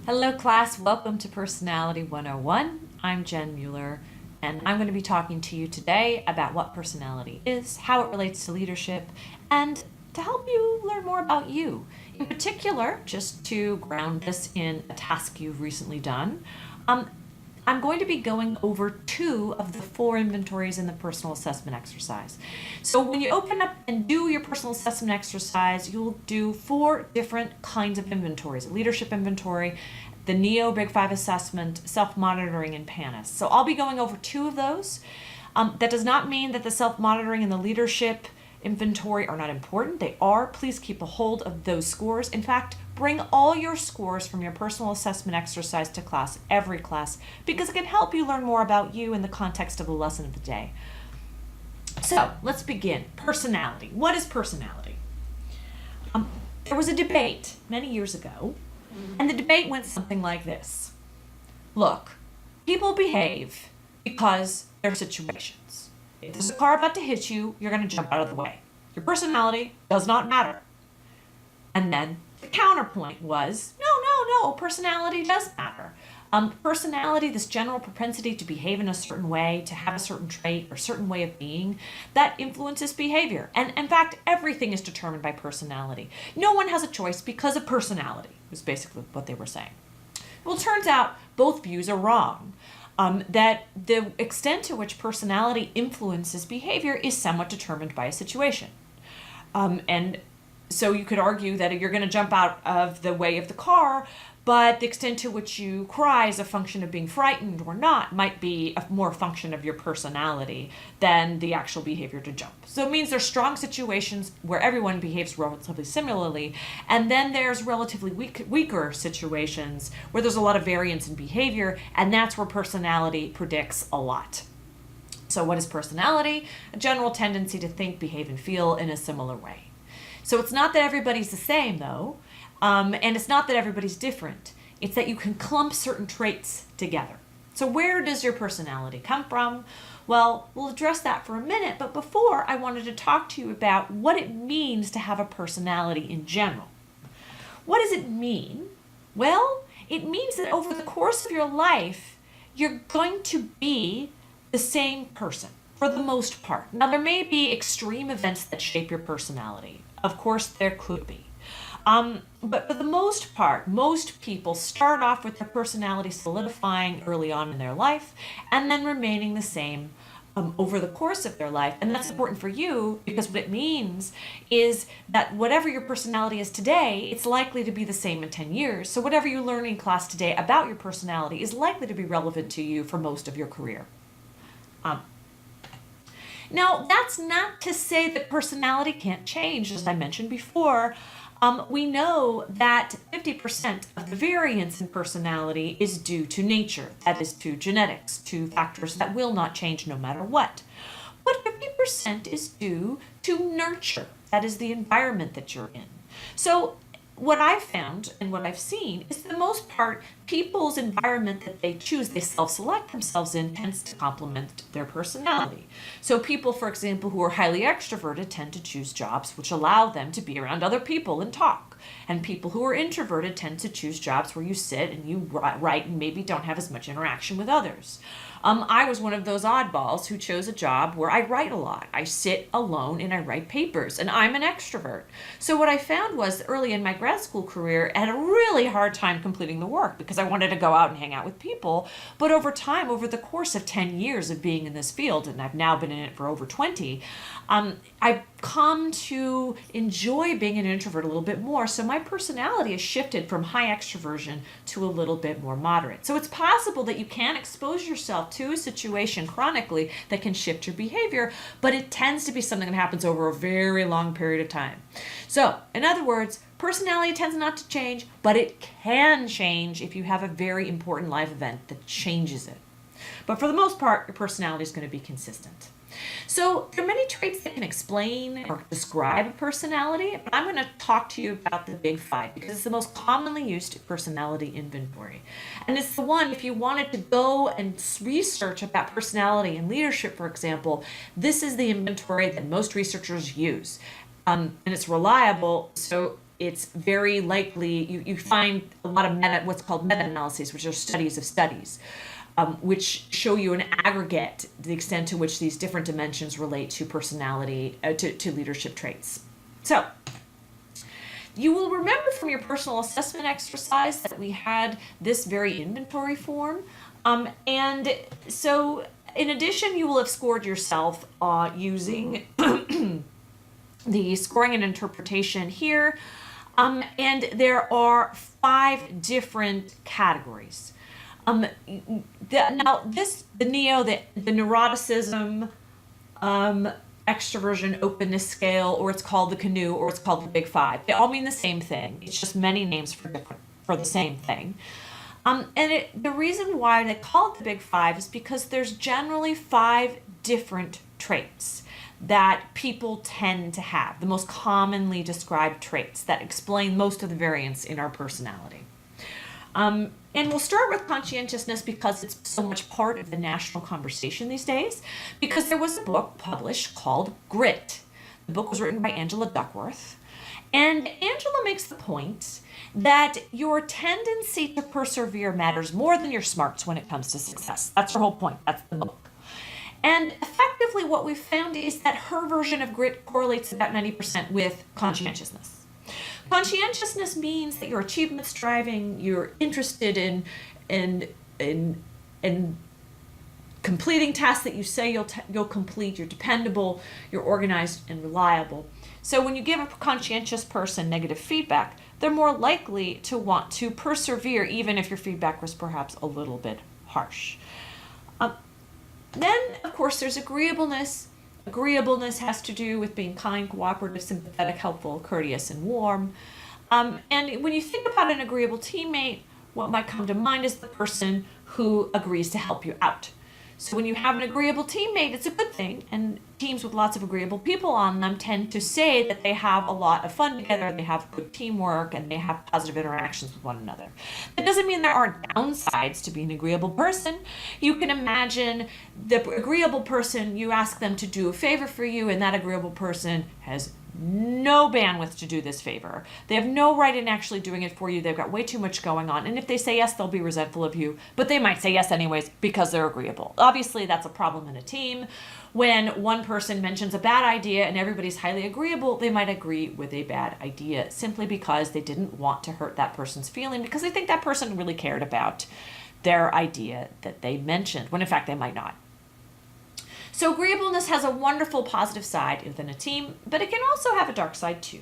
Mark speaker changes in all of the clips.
Speaker 1: Hello class, welcome to Personality 101. I'm Jen Mueller, and I'm going to be talking to you today about what personality is, how it relates to leadership, and to help you learn more about you. In particular, just to ground this in a task you've recently done, I'm going to be going over 2 of the 4 inventories in the personal assessment exercise. So when you open up and do your personal assessment exercise, you'll do 4 different kinds of inventories: a leadership inventory, the NEO Big 5 assessment, self-monitoring, and PANAS. So I'll be going over 2 of those. That does not mean that the self-monitoring and the leadership inventory are not important. They are. Please keep a hold of those scores. In fact, bring all your scores from your personal assessment exercise to class, every class, because it can help you learn more about you in the context of the lesson of the day. So let's begin. Personality. What is personality? There was a debate many years ago, and the debate went something like this. Look, people behave because they're situations. If there's a car about to hit you, you're going to jump out of the way. Your personality does not matter. And then the counterpoint was, no, personality does matter. Personality, this general propensity to behave in a certain way, to have a certain trait or certain way of being, that influences behavior. And in fact, everything is determined by personality. No one has a choice because of personality, was basically what they were saying. Well, it turns out both views are wrong. That the extent to which personality influences behavior is somewhat determined by a situation. And so you could argue that you're going to jump out of the way of the car, but the extent to which you cry is a function of being frightened or not might be a more function of your personality than the actual behavior to jump. So it means there's strong situations where everyone behaves relatively similarly, and then there's relatively weaker situations where there's a lot of variance in behavior, and that's where personality predicts a lot. So what is personality? A general tendency to think, behave, and feel in a similar way. So it's not that everybody's the same, though, and it's not that everybody's different. It's that you can clump certain traits together. So where does your personality come from? Well, we'll address that for a minute, but before, I wanted to talk to you about what it means to have a personality in general. What does it mean? Well, it means that over the course of your life, you're going to be the same person for the most part. Now, there may be extreme events that shape your personality. Of course, there could be. But for the most part, most people start off with their personality solidifying early on in their life and then remaining the same over the course of their life. And that's important for you because what it means is that whatever your personality is today, it's likely to be the same in 10 years. So whatever you learn in class today about your personality is likely to be relevant to you for most of your career. Now, that's not to say that personality can't change. As I mentioned before, we know that 50% of the variance in personality is due to nature, that is to genetics, to factors that will not change no matter what. But 50% is due to nurture, that is the environment that you're in. So what I've found and what I've seen is for the most part, people's environment that they choose, they self-select themselves in, tends to complement their personality. So people, for example, who are highly extroverted tend to choose jobs which allow them to be around other people and talk. And people who are introverted tend to choose jobs where you sit and you write and maybe don't have as much interaction with others. I was one of those oddballs who chose a job where I write a lot. I sit alone and I write papers, and I'm an extrovert. So what I found was early in my grad school career, I had a really hard time completing the work because I wanted to go out and hang out with people. But over time, over the course of 10 years of being in this field, and I've now been in it for over 20, I've come to enjoy being an introvert a little bit more. So my personality has shifted from high extroversion to a little bit more moderate. So it's possible that you can expose yourself to a situation chronically that can shift your behavior, but it tends to be something that happens over a very long period of time. So in other words, personality tends not to change, but it can change if you have a very important life event that changes it. But for the most part, your personality is going to be consistent. So there are many traits that can explain or describe a personality, but I'm going to talk to you about the Big 5 because it's the most commonly used personality inventory. And it's the one, if you wanted to go and research about personality and leadership, for example, this is the inventory that most researchers use. And it's reliable, so it's very likely you find a lot of what's called meta-analyses, which are studies of studies, which show you an aggregate the extent to which these different dimensions relate to personality, to leadership traits. So you will remember from your personal assessment exercise that we had this very inventory form. And so in addition, you will have scored yourself using the scoring and interpretation here. And there are 5 different categories. The NEO, the neuroticism, extroversion, openness scale, or it's called the canoe, or it's called the Big Five. They all mean the same thing. It's just many names for the same thing. The reason why they call it the Big Five is because there's generally 5 different traits that people tend to have, the most commonly described traits that explain most of the variance in our personality. And we'll start with conscientiousness because it's so much part of the national conversation these days, because there was a book published called Grit. The book was written by Angela Duckworth, and Angela makes the point that your tendency to persevere matters more than your smarts when it comes to success. That's her whole point. That's the book. And effectively what we've found is that her version of Grit correlates about 90% with conscientiousness. Conscientiousness means that you're achievement striving, you're interested in completing tasks that you say you'll complete, you're dependable, you're organized and reliable. So when you give a conscientious person negative feedback, they're more likely to want to persevere even if your feedback was perhaps a little bit harsh. Then, of course, there's agreeableness. Agreeableness has to do with being kind, cooperative, sympathetic, helpful, courteous, and warm. And when you think about an agreeable teammate, what might come to mind is the person who agrees to help you out. So when you have an agreeable teammate, it's a good thing. And teams with lots of agreeable people on them tend to say that they have a lot of fun together, they have good teamwork, and they have positive interactions with one another. That doesn't mean there aren't downsides to being an agreeable person. You can imagine the agreeable person, you ask them to do a favor for you, and that agreeable person has no bandwidth to do this favor. They have no right in actually doing it for you. They've got way too much going on. And if they say yes, they'll be resentful of you, but they might say yes anyways because they're agreeable. Obviously, that's a problem in a team. When one person mentions a bad idea and everybody's highly agreeable, they might agree with a bad idea simply because they didn't want to hurt that person's feeling, because they think that person really cared about their idea that they mentioned, when in fact they might not. So agreeableness has a wonderful positive side within a team, but it can also have a dark side too.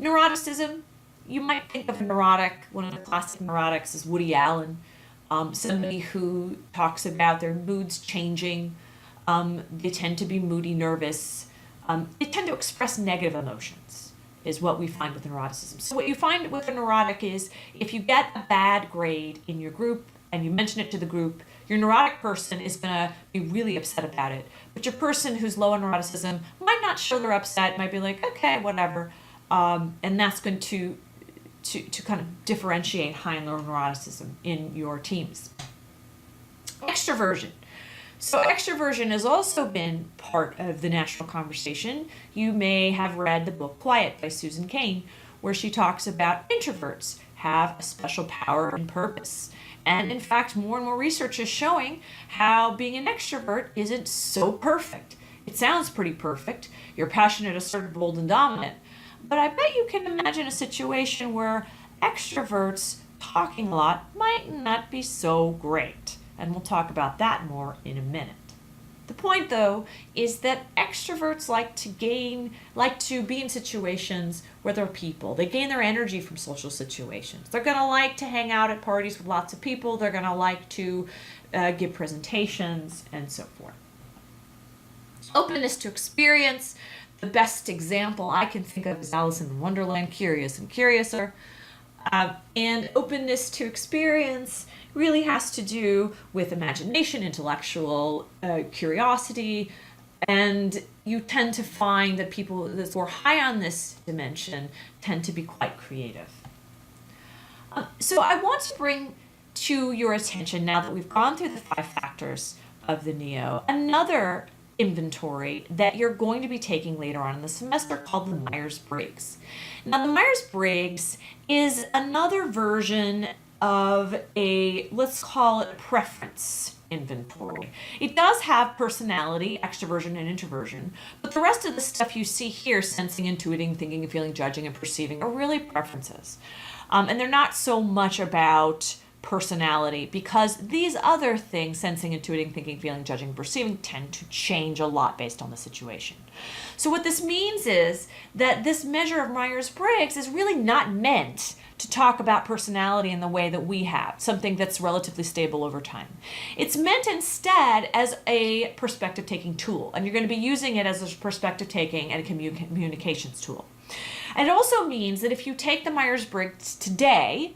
Speaker 1: Neuroticism, you might think of a neurotic, one of the classic neurotics is Woody Allen, somebody who talks about their moods changing. They tend to be moody, nervous. They tend to express negative emotions, is what we find with neuroticism. So what you find with a neurotic is if you get a bad grade in your group and you mention it to the group, your neurotic person is going to be really upset about it. But your person who's low in neuroticism might not show they're upset, might be like, okay, whatever. And that's going to kind of differentiate high and low neuroticism in your teams. Extroversion. So extroversion has also been part of the national conversation. You may have read the book Quiet by Susan Cain, where she talks about introverts have a special power and purpose. And in fact, more and more research is showing how being an extrovert isn't so perfect. It sounds pretty perfect. You're passionate, assertive, bold, and dominant. But I bet you can imagine a situation where extroverts talking a lot might not be so great. And we'll talk about that more in a minute. The point, though, is that extroverts like to be in situations where there are people. They gain their energy from social situations. They're going to like to hang out at parties with lots of people. They're going to like to give presentations and so forth. Openness to experience. The best example I can think of is Alice in Wonderland, Curious and Curiouser. And openness to experience really has to do with imagination, intellectual curiosity, and you tend to find that people that are high on this dimension tend to be quite creative. So I want to bring to your attention, now that we've gone through the 5 factors of the NEO, another inventory that you're going to be taking later on in the semester called the Myers-Briggs. Now, the Myers-Briggs is another version of a, let's call it, preference inventory. It does have personality, extroversion, and introversion, but the rest of the stuff you see here, sensing, intuiting, thinking, feeling, judging, and perceiving, are really preferences. And they're not so much about personality, because these other things, sensing, intuiting, thinking, feeling, judging, perceiving, tend to change a lot based on the situation. So what this means is that this measure of Myers-Briggs is really not meant to talk about personality in the way that we have, something that's relatively stable over time. It's meant instead as a perspective taking tool, and you're going to be using it as a perspective taking and a communications tool. And it also means that if you take the Myers-Briggs today,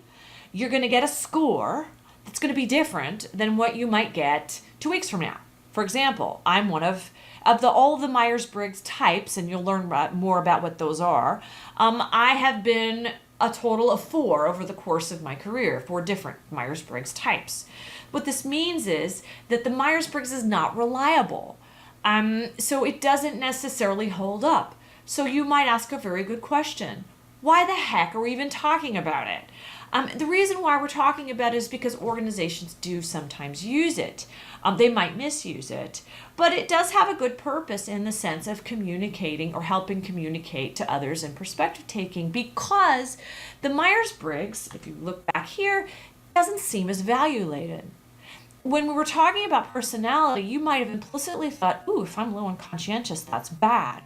Speaker 1: you're going to get a score that's going to be different than what you might get 2 weeks from now. For example, I'm one of all the Myers-Briggs types, and you'll learn more about what those are. I have been a total of 4 over the course of my career, 4 different Myers-Briggs types. What this means is that the Myers-Briggs is not reliable, so it doesn't necessarily hold up. So you might ask a very good question. Why the heck are we even talking about it? The reason why we're talking about it is because organizations do sometimes use it. They might misuse it, but it does have a good purpose in the sense of communicating or helping communicate to others in perspective taking, because the Myers-Briggs, if you look back here, doesn't seem as value-laden. When we were talking about personality, you might have implicitly thought, ooh, if I'm low on conscientious, that's bad.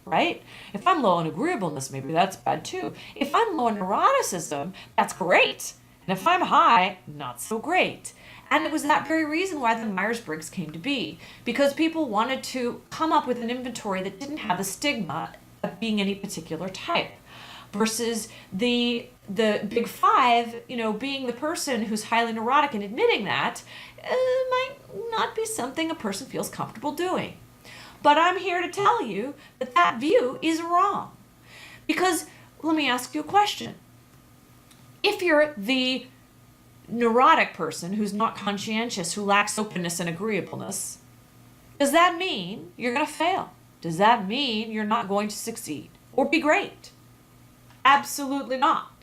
Speaker 1: Right? If I'm low on agreeableness, maybe that's bad too. If I'm low on neuroticism, that's great. And if I'm high, not so great. And it was that very reason why the Myers-Briggs came to be, because people wanted to come up with an inventory that didn't have the stigma of being any particular type, versus the big 5, being the person who's highly neurotic and admitting that might not be something a person feels comfortable doing. But I'm here to tell you that that view is wrong. Because, let me ask you a question. If you're the neurotic person who's not conscientious, who lacks openness and agreeableness, does that mean you're going to fail? Does that mean you're not going to succeed or be great? Absolutely not.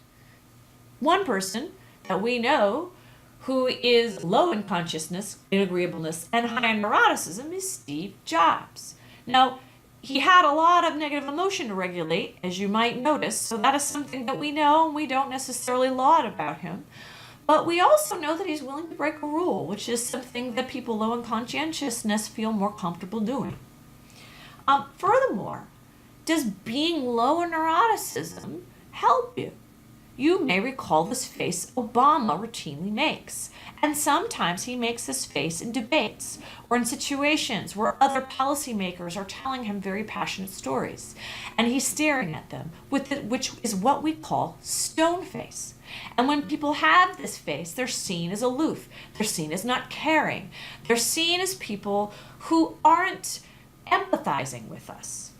Speaker 1: One person that we know who is low in consciousness, in agreeableness, and high in neuroticism is Steve Jobs. Now, he had a lot of negative emotion to regulate, as you might notice, so that is something that we know, and we don't necessarily laud about him. But we also know that he's willing to break a rule, which is something that people low in conscientiousness feel more comfortable doing. Furthermore, does being low in neuroticism help you? You may recall this face Obama routinely makes, and sometimes he makes this face in debates or in situations where other policymakers are telling him very passionate stories, and he's staring at them, which is what we call stone face. And when people have this face, they're seen as aloof, they're seen as not caring, they're seen as people who aren't empathizing with us.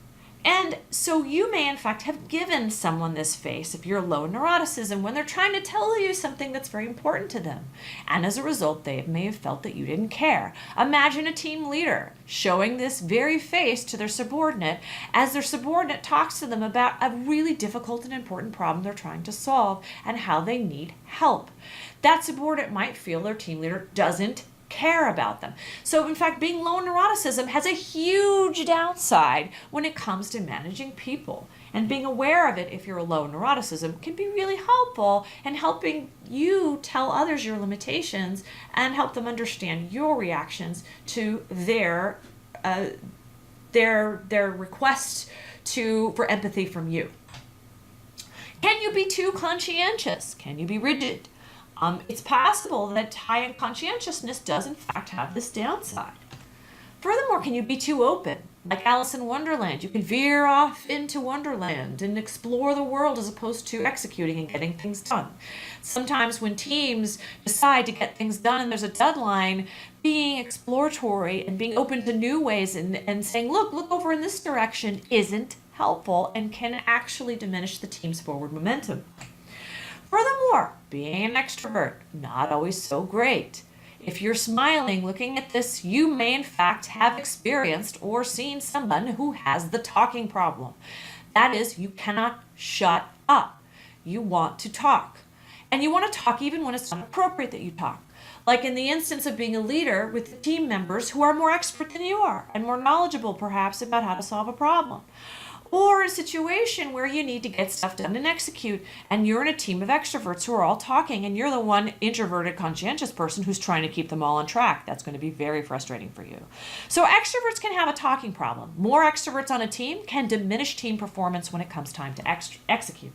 Speaker 1: And so you may, in fact, have given someone this face, if you're low in neuroticism, when they're trying to tell you something that's very important to them. And as a result, they may have felt that you didn't care. Imagine a team leader showing this very face to their subordinate as their subordinate talks to them about a really difficult and important problem they're trying to solve and how they need help. That subordinate might feel their team leader doesn't care about them. So in fact, being low in neuroticism has a huge downside when it comes to managing people. And being aware of it, if you're low in neuroticism, can be really helpful in helping you tell others your limitations and help them understand your reactions to their requests for empathy from you. Can you be too conscientious? Can you be rigid? It's possible that high in conscientiousness does in fact have this downside. Furthermore, can you be too open? Like Alice in Wonderland, you can veer off into Wonderland and explore the world as opposed to executing and getting things done. Sometimes when teams decide to get things done and there's a deadline, being exploratory and being open to new ways and saying, look over in this direction isn't helpful and can actually diminish the team's forward momentum. Furthermore, being an extrovert, not always so great. If you're smiling looking at this, you may in fact have experienced or seen someone who has the talking problem. That is, you cannot shut up. You want to talk. And you want to talk even when it's not appropriate that you talk. Like in the instance of being a leader with the team members who are more expert than you are and more knowledgeable perhaps about how to solve a problem. Or a situation where you need to get stuff done and execute, and you're in a team of extroverts who are all talking, and you're the one introverted, conscientious person who's trying to keep them all on track. That's going to be very frustrating for you. So extroverts can have a talking problem. More extroverts on a team can diminish team performance when it comes time to execute.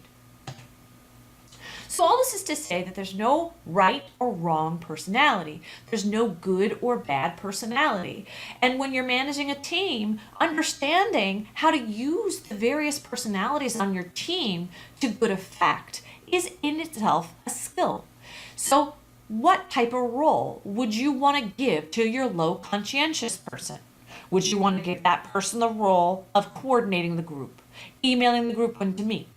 Speaker 1: So all this is to say that there's no right or wrong personality. There's no good or bad personality. And when you're managing a team, understanding how to use the various personalities on your team to good effect is in itself a skill. So what type of role would you want to give to your low conscientious person? Would you want to give that person the role of coordinating the group, emailing the group when to meet?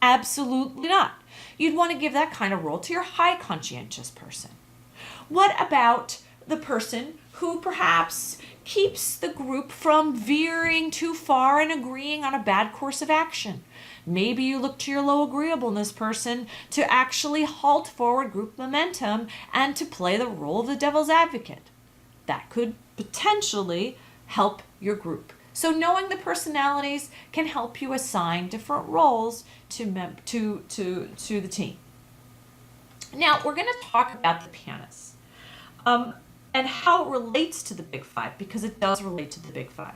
Speaker 1: Absolutely not. You'd want to give that kind of role to your high conscientious person. What about the person who perhaps keeps the group from veering too far and agreeing on a bad course of action? Maybe you look to your low agreeableness person to actually halt forward group momentum and to play the role of the devil's advocate. That could potentially help your group. So knowing the personalities can help you assign different roles to the team. Now we're going to talk about the PANAS and how it relates to the Big Five, because it does relate to the Big Five.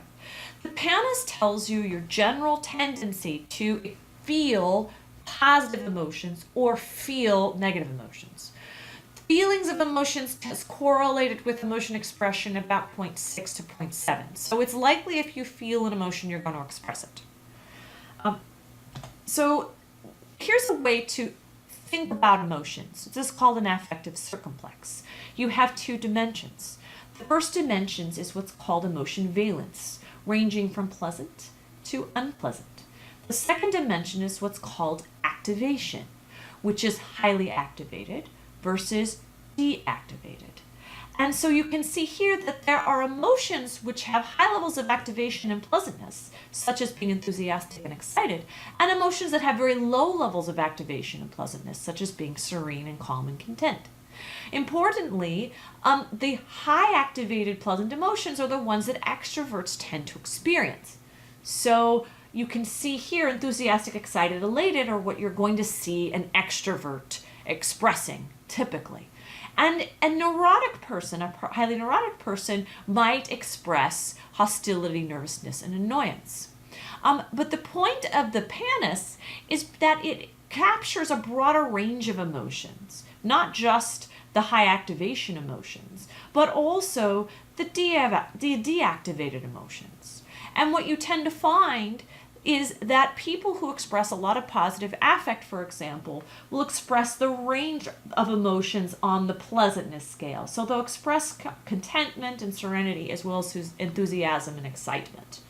Speaker 1: The PANAS tells you your general tendency to feel positive emotions or feel negative emotions. Feelings of emotions is correlated with emotion expression about 0.6 to 0.7. So it's likely if you feel an emotion, you're going to express it. So here's a way to think about emotions. This is called an affective circumplex. You have two dimensions. The first dimension is what's called emotion valence, ranging from pleasant to unpleasant. The second dimension is what's called activation, which is highly activated versus deactivated. And so you can see here that there are emotions which have high levels of activation and pleasantness, such as being enthusiastic and excited, and emotions that have very low levels of activation and pleasantness, such as being serene and calm and content. Importantly, the high activated pleasant emotions are the ones that extroverts tend to experience. So you can see here enthusiastic, excited, elated are what you're going to see an extrovert expressing typically. And a neurotic person, a highly neurotic person, might express hostility, nervousness, and annoyance. But the point of the PANAS is that it captures a broader range of emotions, not just the high activation emotions, but also the deactivated emotions. And what you tend to find is that people who express a lot of positive affect, for example, will express the range of emotions on the pleasantness scale. So they'll express contentment and serenity as well as enthusiasm and excitement.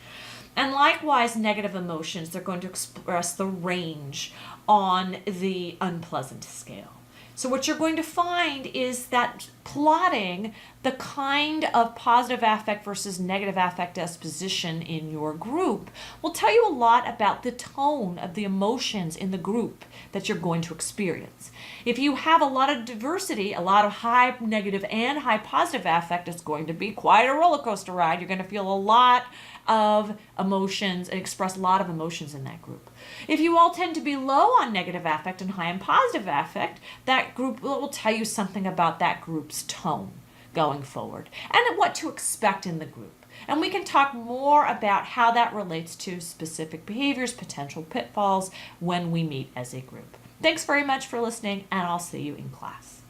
Speaker 1: And likewise, negative emotions, they're going to express the range on the unpleasant scale. So what you're going to find is that plotting the kind of positive affect versus negative affect disposition in your group will tell you a lot about the tone of the emotions in the group that you're going to experience. If you have a lot of diversity, a lot of high negative and high positive affect, it's going to be quite a roller coaster ride. You're going to feel a lot of emotions and express a lot of emotions in that group. If you all tend to be low on negative affect and high on positive affect, that group will tell you something about that group's tone going forward and what to expect in the group. And we can talk more about how that relates to specific behaviors, potential pitfalls when we meet as a group. Thanks very much for listening, and I'll see you in class.